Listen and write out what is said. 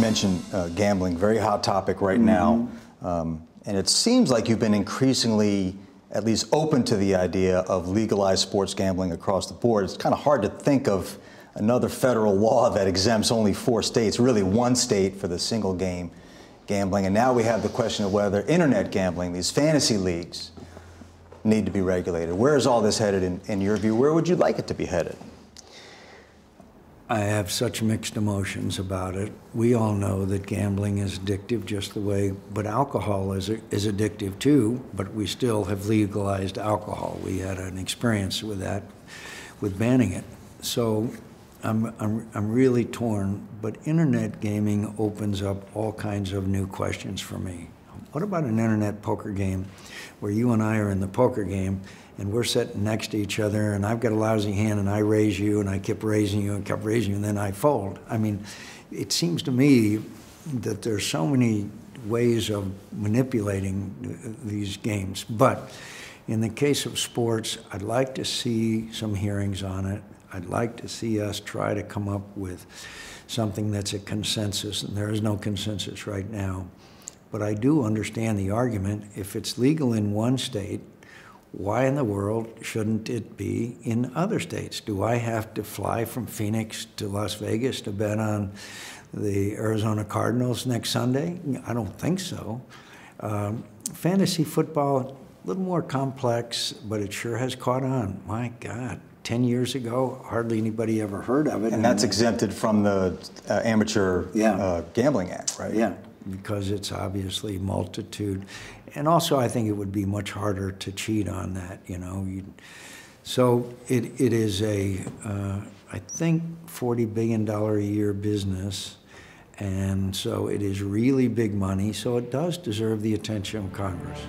mentioned gambling, very hot topic right now. And it seems like you've been increasingly at least open to the idea of legalized sports gambling across the board. It's kind of hard to think of another federal law that exempts only 4 states, really 1 state for the single game gambling. And now we have the question of whether internet gambling, these fantasy leagues, need to be regulated. Where is all this headed in your view? Where would you like it to be headed? I have such mixed emotions about it. We all know that gambling is addictive just the way, but alcohol is addictive too, but we still have legalized alcohol. We had an experience with that, with banning it. So I'm really torn, but internet gaming opens up all kinds of new questions for me. What about an internet poker game where you and I are in the poker game and we're sitting next to each other and I've got a lousy hand and I raise you and I kept raising you and kept raising you and then I fold? I mean, it seems to me that there's so many ways of manipulating these games. But in the case of sports, I'd like to see some hearings on it. I'd like to see us try to come up with something that's a consensus, and there is no consensus right now. But I do understand the argument. If it's legal in one state, why in the world shouldn't it be in other states? Do I have to fly from Phoenix to Las Vegas to bet on the Arizona Cardinals next Sunday? I don't think so. Fantasy football, a little more complex, but it sure has caught on. My God, 10 years ago, hardly anybody ever heard of it. And that's exempted from the Amateur Gambling Act, right? Yeah, because it's obviously multitude. And also, I think it would be much harder to cheat on that, you know. So it is a, I think, $40 billion a year business. And so it is really big money. So it does deserve the attention of Congress.